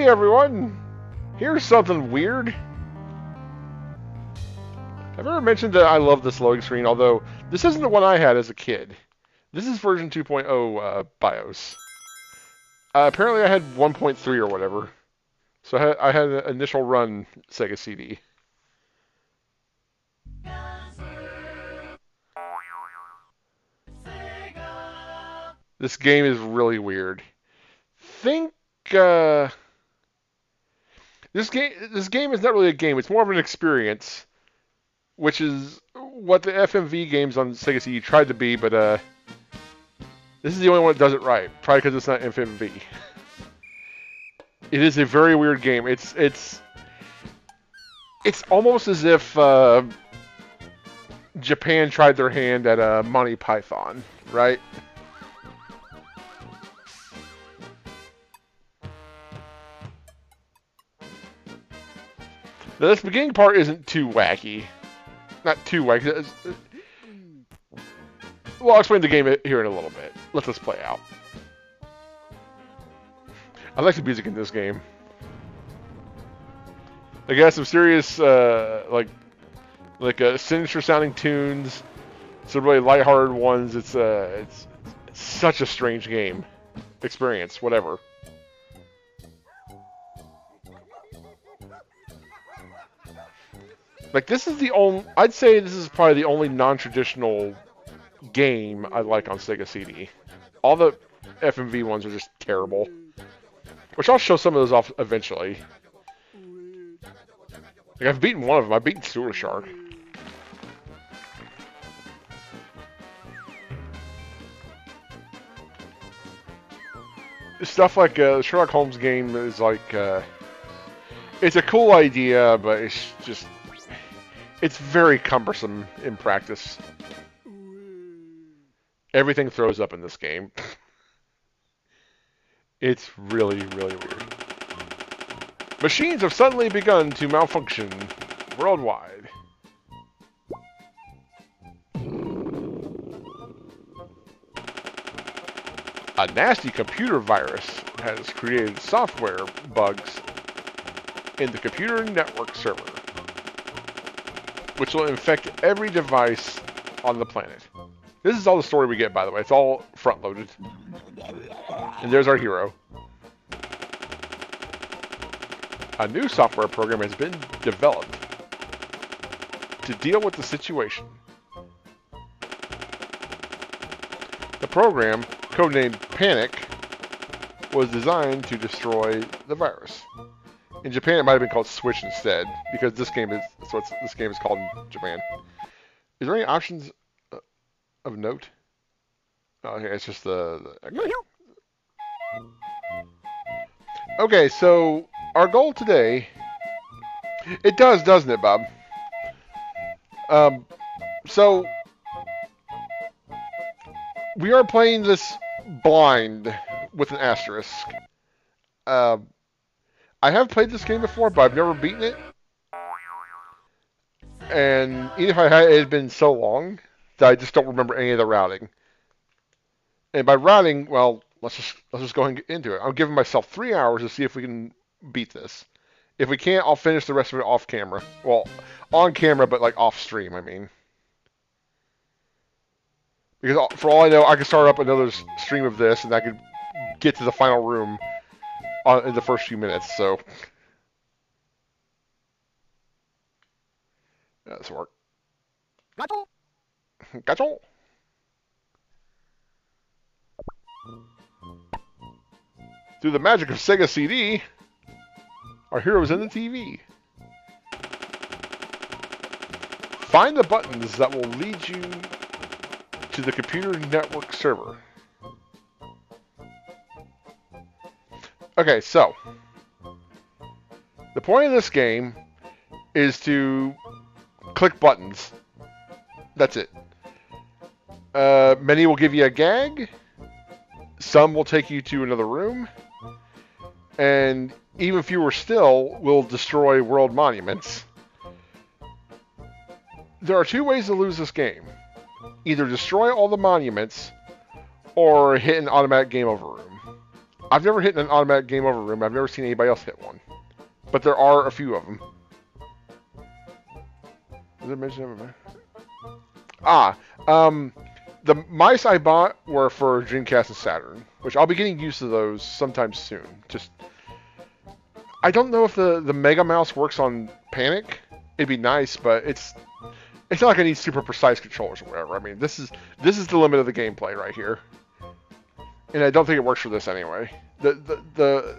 everyone! Here's something weird. I've ever mentioned that I love this loading screen, although this isn't the one I had as a kid. This is version 2.0 BIOS. Apparently I had 1.3 or whatever. So I had an initial run Sega CD. This game is really weird. Think this game is not really a game. It's more of an experience, which is what the FMV games on Sega CD tried to be, but this is the only one that does it right. Probably because it's not FMV. It is a very weird game. It's almost as if Japan tried their hand at Monty Python, right? Now, this beginning part isn't too wacky. Not too wacky. Well, I'll explain the game here in a little bit. Let this play out. I like the music in this game. It got some serious, like sinister sounding tunes, some really lighthearted ones. It's such a strange game experience. Whatever. Like this is the only. I'd say this is probably the only non-traditional game I like on Sega CD. All the FMV ones are just terrible. Which I'll show some of those off eventually. Like I've beaten one of them. I've beaten Sewer Shark. Stuff like the Sherlock Holmes game is like, it's a cool idea, but it's very cumbersome in practice. Everything throws up in this game. It's really, really weird. Machines have suddenly begun to malfunction worldwide. A nasty computer virus has created software bugs in the computer network server, which will infect every device on the planet. This is all the story we get, by the way. It's all front-loaded. And there's our hero. A new software program has been developed to deal with the situation. The program, codenamed Panic, was designed to destroy the virus. In Japan, it might have been called Switch instead, because this game is called in Japan. Is there any options of note? Oh, okay, it's just Okay, so our goal today, it does, doesn't it, Bob? So we are playing this blind with an asterisk. I have played this game before, but I've never beaten it. And even if I had, it had been so long that I just don't remember any of the routing. And by routing, well, let's just go ahead and get into it. I'm giving myself 3 hours to see if we can beat this. If we can't, I'll finish the rest of it off camera. Well, on camera, but like off stream, I mean. Because for all I know, I could start up another stream of this, and I could get to the final room in the first few minutes. So, yeah, this will work. Gotcha. Through the magic of Sega CD, our hero is in the TV. Find the buttons that will lead you to the computer network server. Okay, so the point of this game is to click buttons. That's it. Many will give you a gag. Some will take you to another room. And even fewer still will destroy world monuments. There are two ways to lose this game. Either destroy all the monuments, or hit an automatic game over room. I've never hit an automatic game over room. I've never seen anybody else hit one. But there are a few of them. Did I mention them? The mice I bought were for Dreamcast and Saturn, which I'll be getting used to those sometime soon. Just, I don't know if the Mega Mouse works on Panic. It'd be nice, but it's not like I need super precise controllers or whatever. I mean, this is the limit of the gameplay right here, and I don't think it works for this anyway. The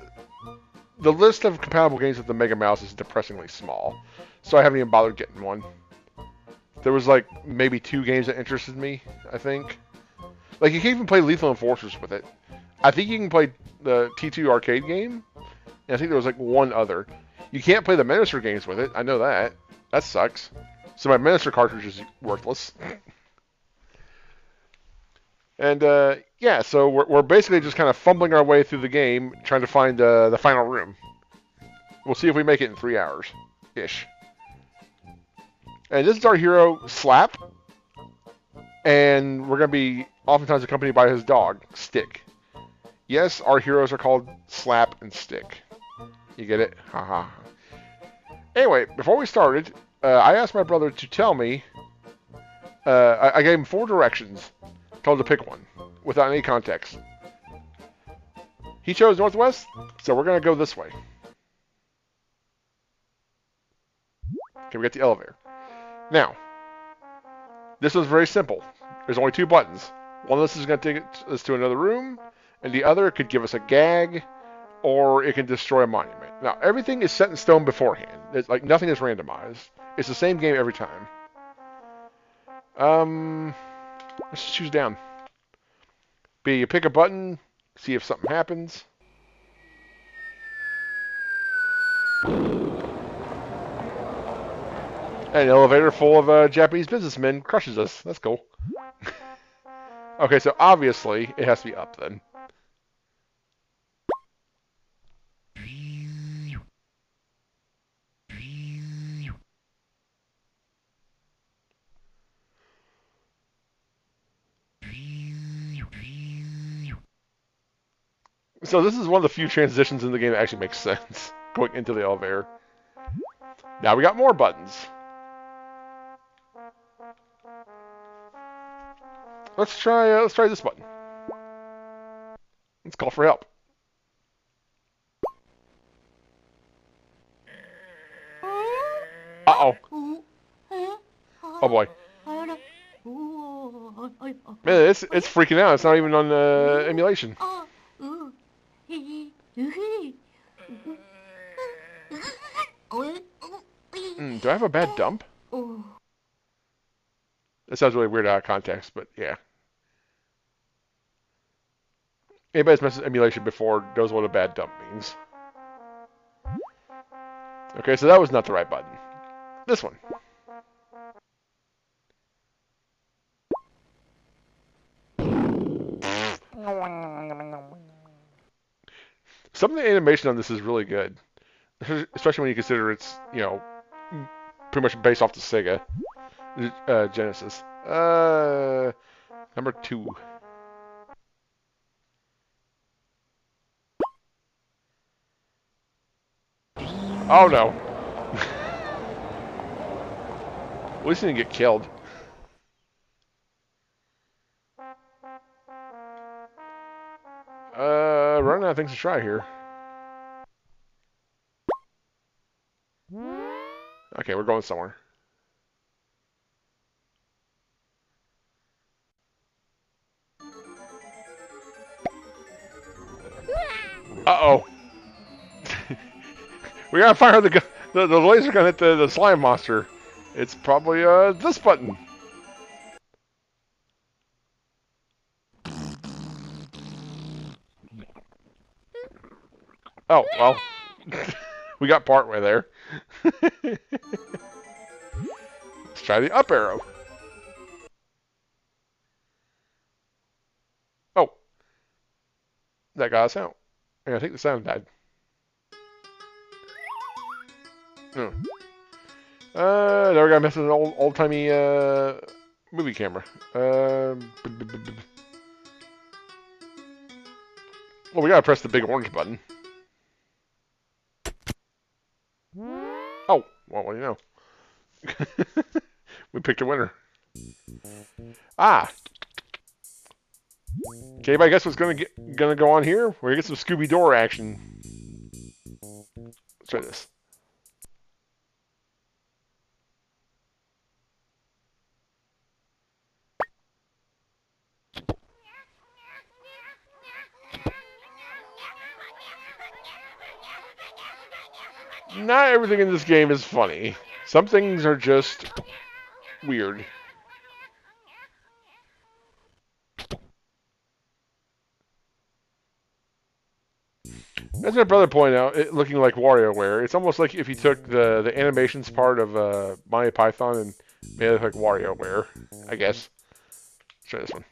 list of compatible games with the Mega Mouse is depressingly small, so I haven't even bothered getting one. There was like maybe 2 games that interested me, I think. Like you can even play Lethal Enforcers with it. I think you can play the T2 arcade game, and I think there was like one other. You can't play the Minister games with it. I know that. That sucks. So my Minister cartridge is worthless. And yeah, so we're basically just kind of fumbling our way through the game, trying to find the final room. We'll see if we make it in 3 hours, ish. And this is our hero, Slap, and we're gonna be oftentimes accompanied by his dog, Stick. Yes, our heroes are called Slap and Stick. You get it? Haha. Anyway, before we started, I asked my brother to tell me. I gave him 4 directions. Told him to pick one, without any context. He chose northwest, so we're gonna go this way. Okay, we got the elevator. Now, this was very simple. There's only 2 buttons. One of this is going to take us to another room, and the other could give us a gag, or it can destroy a monument. Now, everything is set in stone beforehand. It's like nothing is randomized. It's the same game every time. Let's just choose down. B, you pick a button, see if something happens. An elevator full of Japanese businessmen crushes us. That's cool. Okay, so obviously it has to be up then. So this is one of the few transitions in the game that actually makes sense. Going into the elevator. Now we got more buttons. Let's try this button. Let's call for help. Uh-oh. Oh boy. Man, it's freaking out. It's not even on emulation. Do I have a bad dump? That sounds really weird out of context, but yeah. Anybody that's messed with emulation before knows what a bad dump means. Okay, so that was not the right button. This one. Some of the animation on this is really good. Especially when you consider it's, you know, pretty much based off the Sega Genesis. Number 2. Oh no. At least he didn't get killed. Running out of things to try here. Okay, we're going somewhere. Uh-oh. We gotta fire the laser gun at the slime monster. It's probably this button. Oh, well. We got partway there. Let's try the up arrow. Oh. That got us out. And I think the sound died. Now we gotta mess with an old-timey movie camera. Well, we gotta press the big orange button. Oh, well, what do you know? We picked a winner. Ah, okay, but I guess what's gonna go on here? We're gonna get some Scooby Doo action. Let's try this. Not everything in this game is funny. Some things are just weird. As my brother pointed out, it looking like WarioWare. It's almost like if you took the animations part of Monty Python and made it look like WarioWare, I guess. Let's try this one.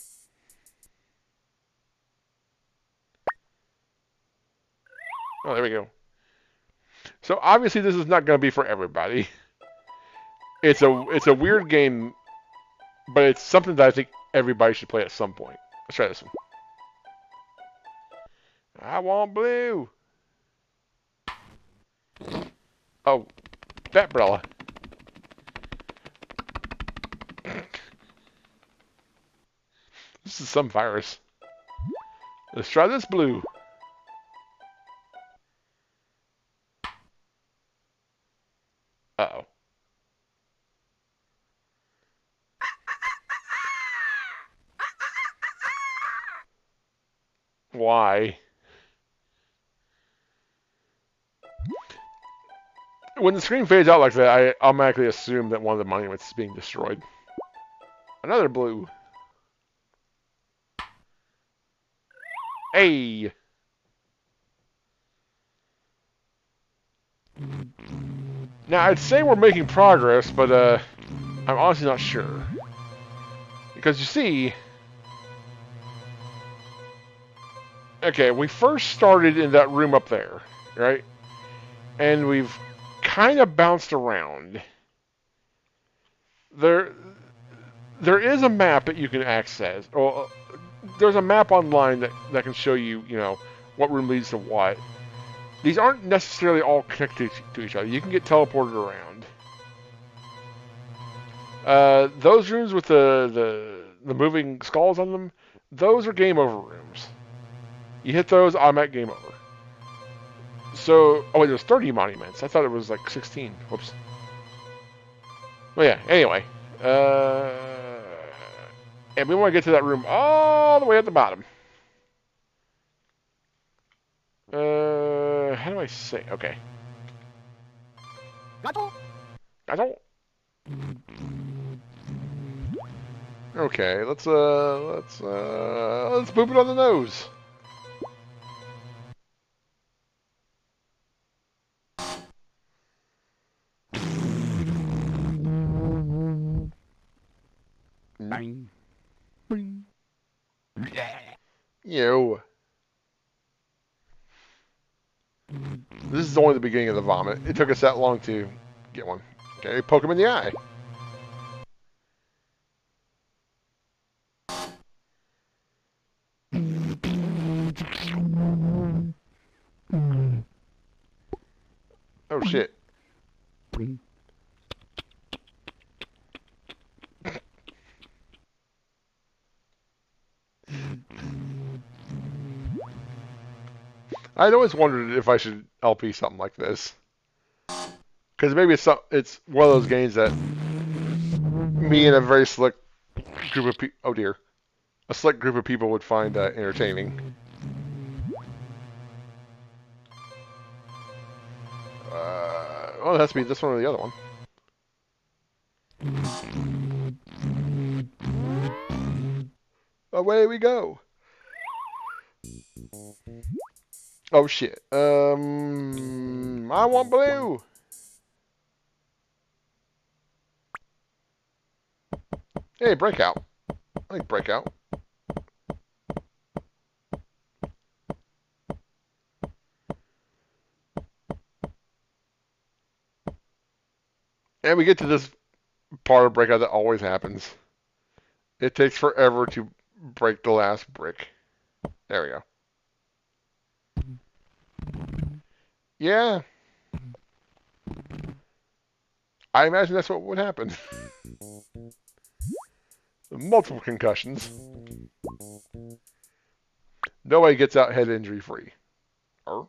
Oh, there we go. So obviously this is not going to be for everybody. It's a weird game, but it's something that I think everybody should play at some point. Let's try this one. I want blue. Oh, that umbrella. This is some virus. Let's try this blue. Uh-oh. Why? When the screen fades out like that, I automatically assume that one of the monuments is being destroyed. Another blue. Hey! Now, I'd say we're making progress, but I'm honestly not sure. Because you see... Okay, we first started in that room up there, right? And we've kind of bounced around. There is a map that you can access. Or there's a map online that can show you, what room leads to what. These aren't necessarily all connected to each other. You can get teleported around. Those rooms with the moving skulls on them, those are game over rooms. You hit those, automatic game over. So, oh wait, there's 30 monuments. I thought it was like 16. Whoops. Well, yeah, anyway. And we want to get to that room all the way at the bottom. How do I say? Okay. Gato. Okay, let's boop it on the nose. Bang. Bing. Yo. This is only the beginning of the vomit. It took us that long to get one. Okay, poke him in the eye. Oh shit. I'd always wondered if I should LP something like this. Because maybe it's one of those games that me and a very select group of people, oh dear, a select group of people would find entertaining. Oh, it has to be this one or the other one. Away we go. Oh shit. I want blue. Hey, breakout. I like breakout. And we get to this part of breakout that always happens. It takes forever to break the last brick. There we go. Yeah, I imagine that's what would happen. Multiple concussions. Nobody gets out head injury free. Or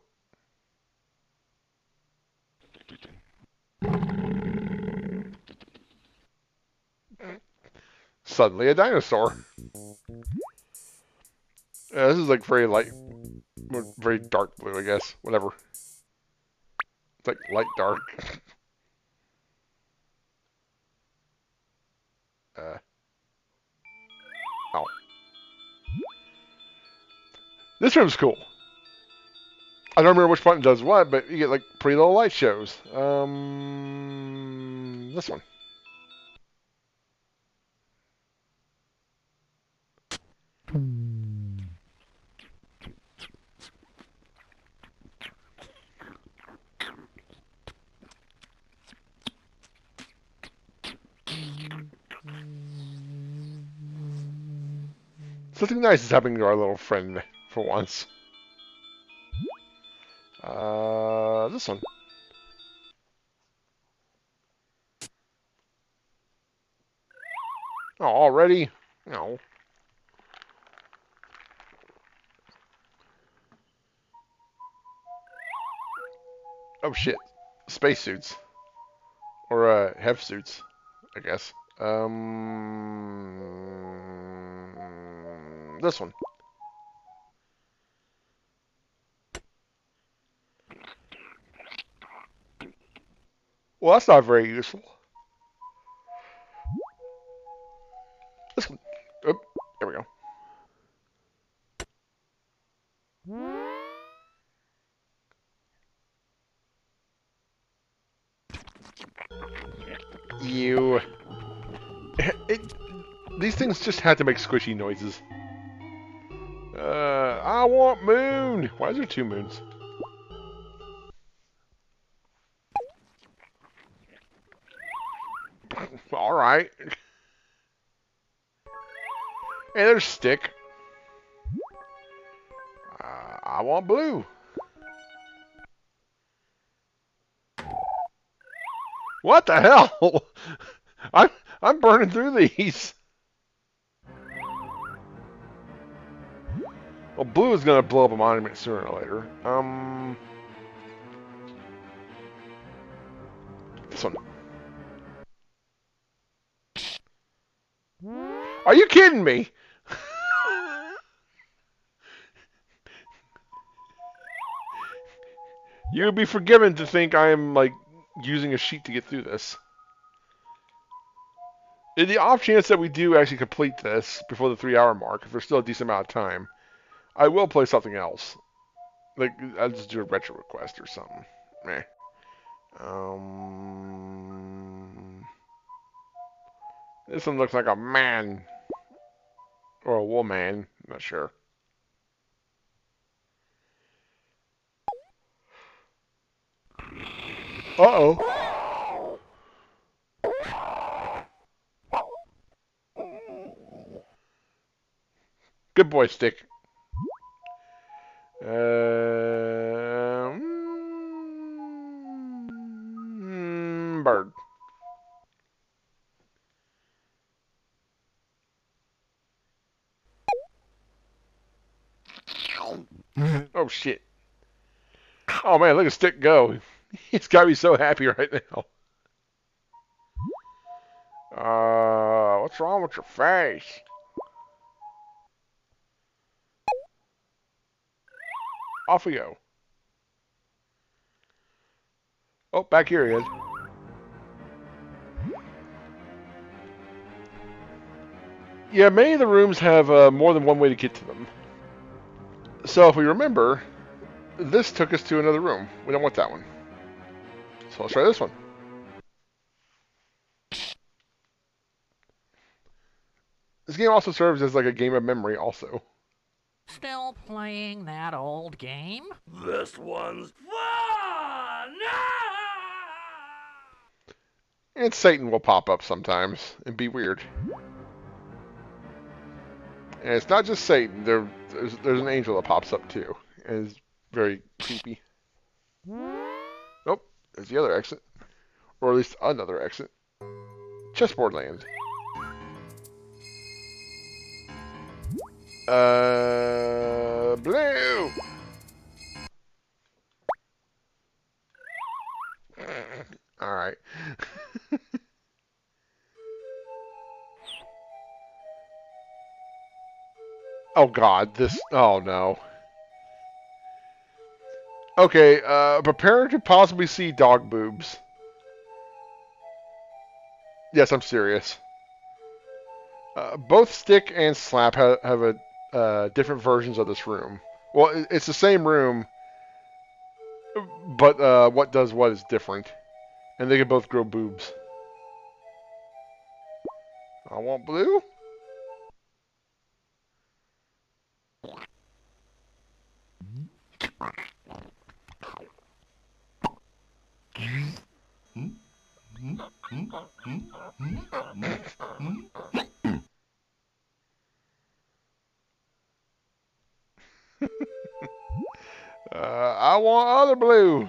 suddenly a dinosaur. This is like very light, very dark blue, I guess. Whatever. It's like light dark. Uh, oh. This room's cool. I don't remember which button does what, but you get like pretty little light shows. This one. Something nice is happening to our little friend for once. This one. Oh, already? No. Oh shit. Spacesuits. Or, hef suits, I guess. This one. Well, that's not very useful. This one. Oh, there we go. You. These things just had to make squishy noises. I want moon. Why is there two moons? All right. Hey, there's stick. I want blue. What the hell? I'm burning through these. Well, blue is gonna blow up a monument sooner or later. This one. Are you kidding me? You would be forgiven to think I am like using a sheet to get through this. In the off chance that we do actually complete this before the 3-hour mark, if there's still a decent amount of time, I will play something else. Like, I'll just do a retro request or something. Meh. This one looks like a man. Or a woman. I'm not sure. Uh-oh. Good boy, Stick. Bird. Oh, shit. Oh, man, look at Stick go. He's got to be so happy right now. What's wrong with your face? Off we go. Oh, back here he is. Yeah, many of the rooms have more than one way to get to them. So if we remember, this took us to another room. We don't want that one. So let's try this one. This game also serves as like a game of memory also. Still playing that old game? This one's fun! And Satan will pop up sometimes and be weird. And it's not just Satan. There's an angel that pops up too. And is very creepy. Nope, there's the other exit. Or at least another exit. Chessboard land. Blue! Alright. Oh god, this... Oh no. Okay, prepare to possibly see dog boobs. Yes, I'm serious. Both Stick and Slap have different versions of this room. Well, it's the same room, but what does what is different. And they can both grow boobs. I want blue. I want other blue.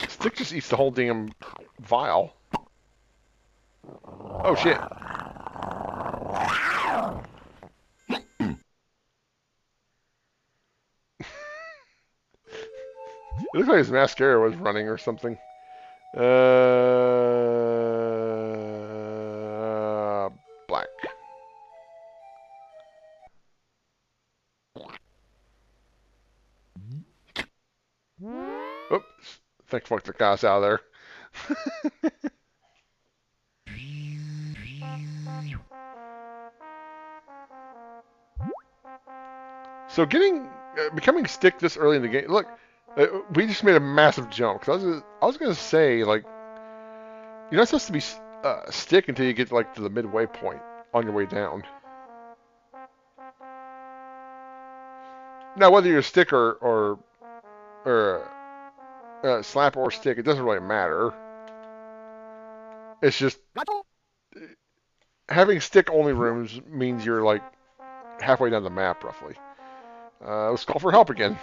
Stick just eats the whole damn vial. Oh shit. It looks like his mascara was running or something. Black. Oops. Thanks, fuck the cows out of there. So becoming Stick this early in the game. Look, we just made a massive jump. Cause I was gonna say like, you're not supposed to be Stick until you get like to the midway point on your way down. Now whether you're Stick or Slap or Stick, it doesn't really matter. It's just having Stick only rooms means you're like halfway down the map roughly. Let's call for help again.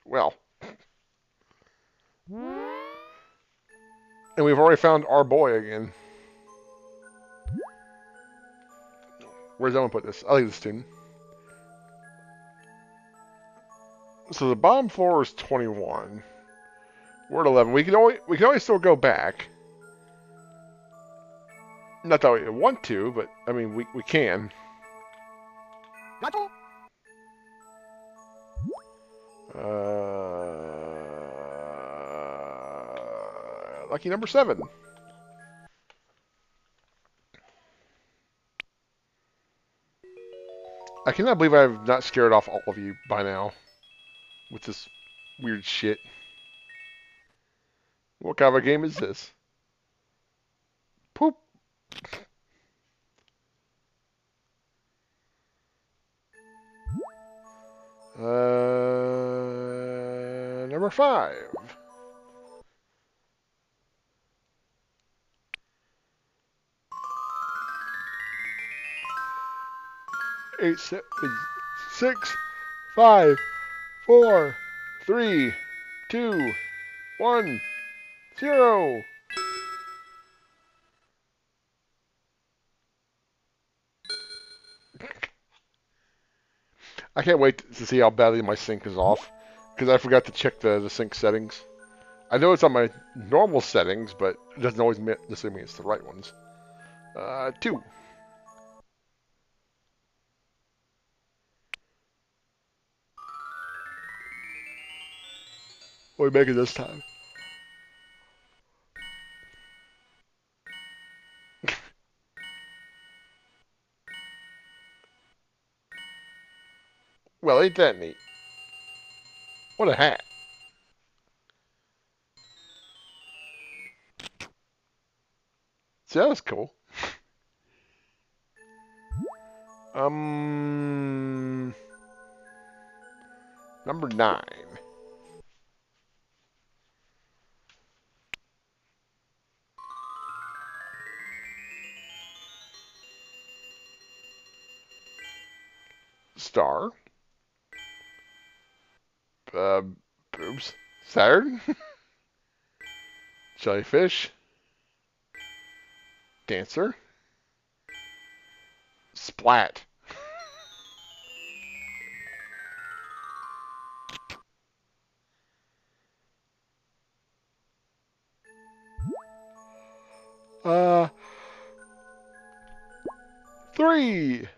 Well. And we've already found our boy again. Where's that one put this? I like this tune. So the bottom floor is 21. We're at 11. We can always still go back. Not that we want to, but I mean we can. Lucky number 7. I cannot believe I've not scared off all of you by now with this weird shit. What kind of a game is this? Poop. Number 5. Eight, 6, 5, 4, 3, 2, 1, 0. I can't wait to see how badly my sync is off, because I forgot to check the sync settings. I know it's on my normal settings, but it doesn't always necessarily mean it's the right ones. 2. What are we making this time? Well, ain't that neat? What a hat. See, that was cool. Number 9. Star. Boobs. Saturn. Jellyfish. Dancer. Splat. Uh, 3.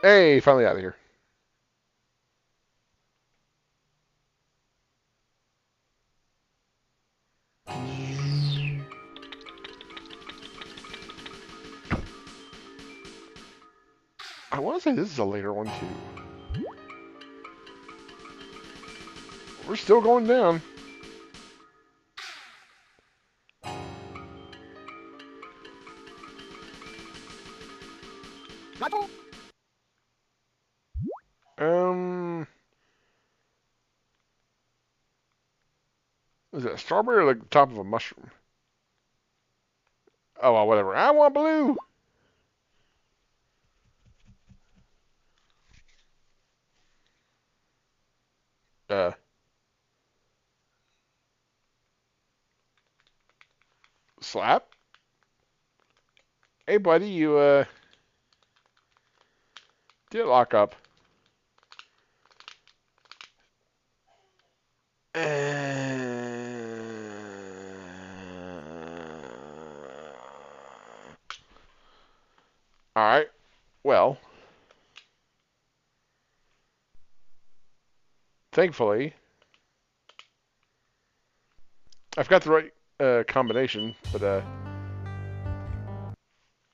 Hey, finally out of here. I want to say this is a later one too. We're still going down. Is it a strawberry or like the top of a mushroom? Oh, well, whatever. I want blue. Uh, Slap. Hey, buddy, you did lock up. All right. Well, thankfully, I've got the right combination, but at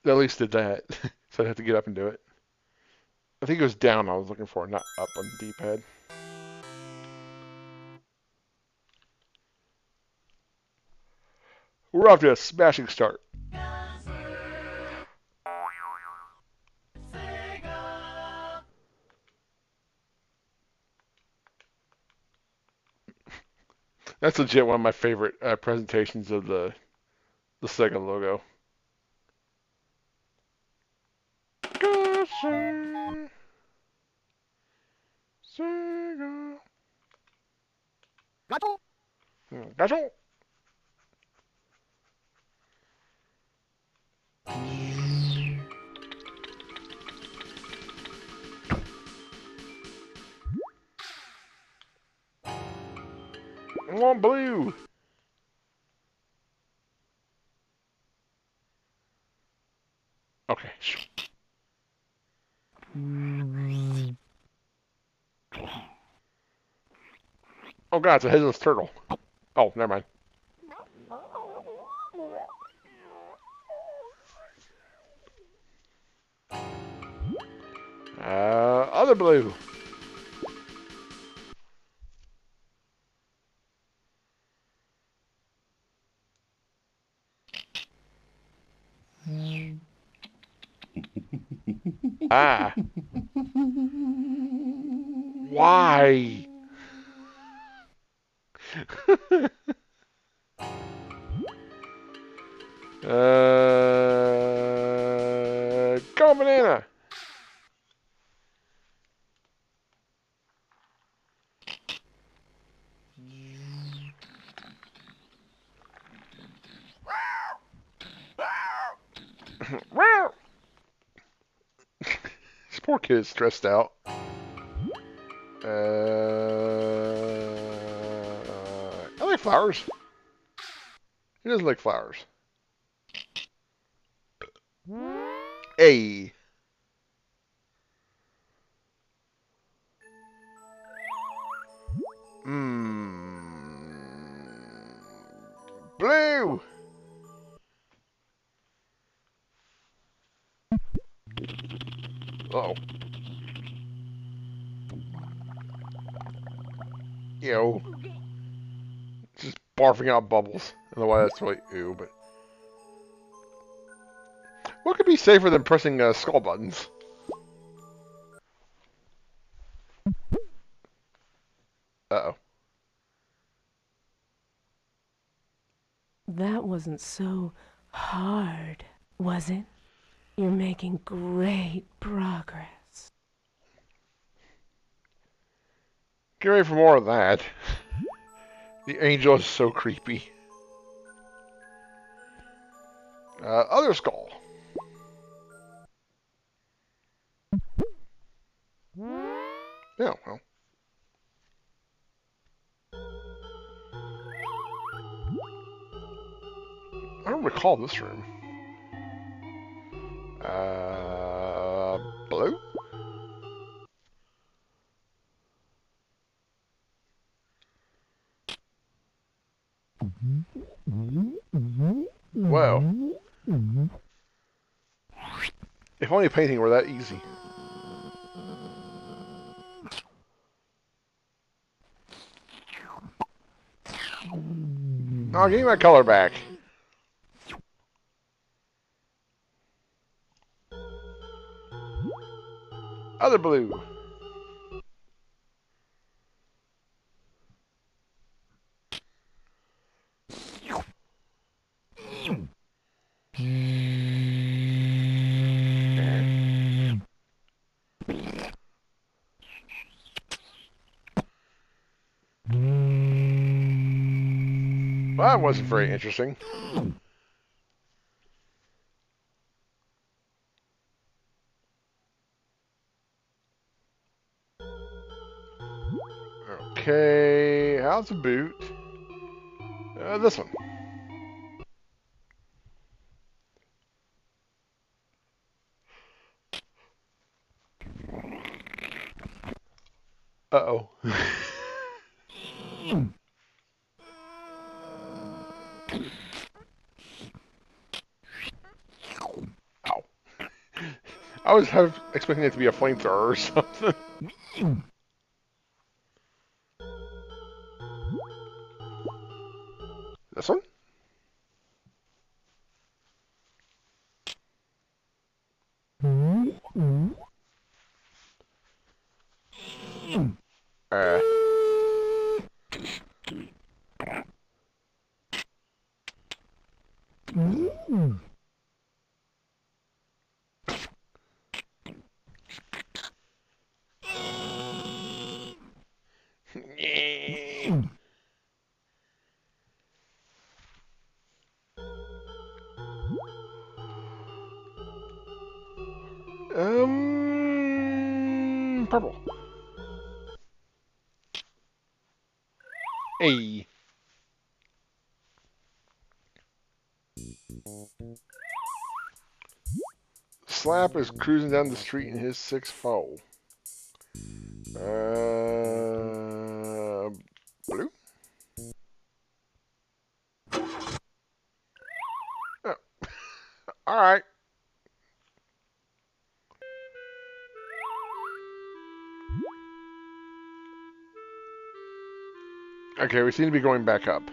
least did that. So I'd have to get up and do it. I think it was down I was looking for, not up on the D-pad. We're off to a smashing start. That's legit one of my favorite presentations of the Sega logo. Sega. Sega. Gotcha. I want blue. Okay. Oh god, it's a headless turtle. Oh, never mind. Other blue. Ah. Why? Go banana. This poor kid is stressed out. I like flowers. He doesn't like flowers. Hey. Blue. Uh-oh. Ew. Just barfing out bubbles. I don't know why that's really ew, but... What could be safer than pressing skull buttons? Uh-oh. That wasn't so hard, was it? You're making great progress. Get ready for more of that. The angel is so creepy. Other skull. Yeah, well. I don't recall this room. Blue? Whoa. If only painting were that easy. Oh, give me my color back. Other blue. Well, that wasn't very interesting. Okay, how's the boot? This one. Uh-oh. Ow. I was expecting it to be a flamethrower or something. This one? Uh. Purple. Hey. Slap is cruising down the street in his 6 foe. Blue? Oh. Alright. Okay, we seem to be going back up.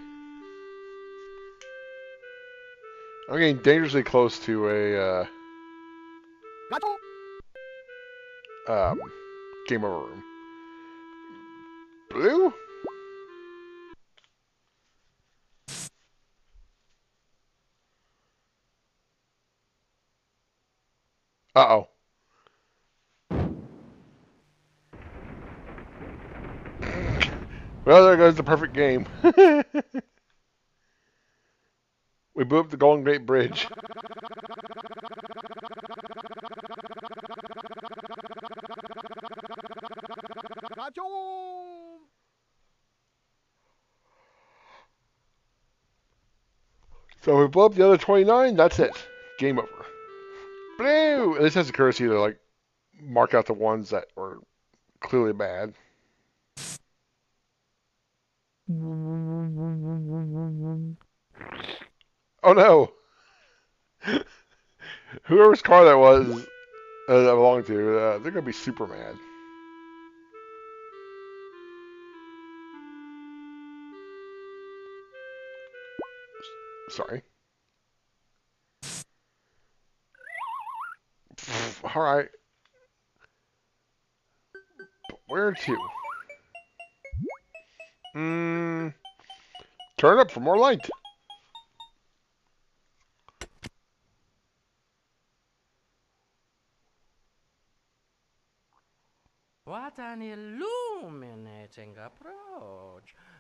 I'm getting dangerously close to a, game over room. Blue? Uh-oh. Well, there goes the perfect game. We blew up the Golden Gate Bridge. So we blow up the other 29, that's it. Game over. Blue! This has the courtesy to, like, mark out the ones that were clearly bad. Oh no! Whoever's car that was that belonged to, they're gonna be super mad. Sorry. Alright. But where to? Turn up for more light.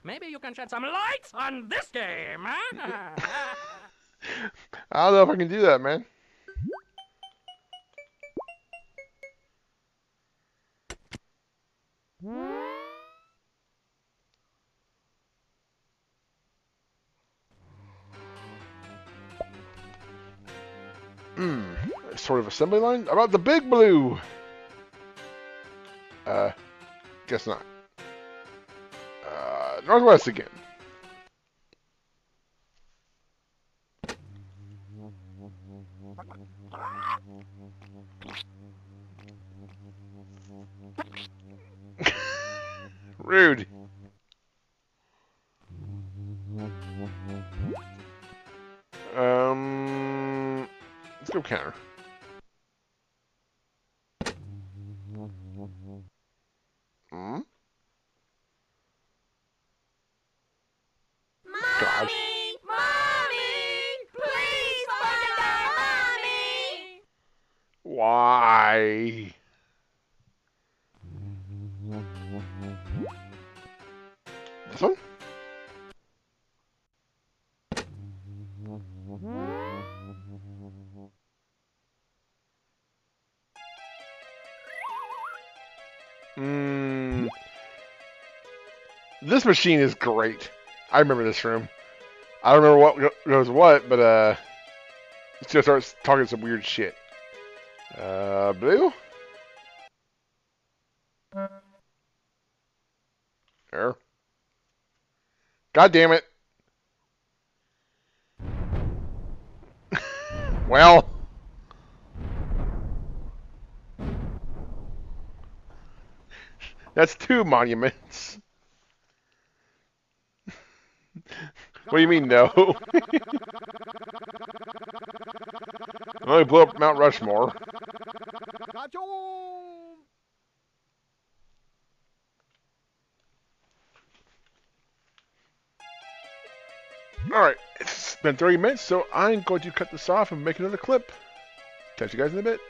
Maybe you can shed some light on this game, huh? I don't know if I can do that, man. Sort of assembly line? About the big blue! Guess not. Northwest again. Rude. Let's go counter. Hmm? Gosh. Mommy! Please find our mommy! Why? This one? This machine is great. I remember this room. I don't remember what goes what, but it just starts talking some weird shit. Blue? There. God damn it. Well. That's 2 monuments. What do you mean, no? I only blew up Mount Rushmore. Alright, it's been 30 minutes, so I'm going to cut this off and make another clip. Catch you guys in a bit.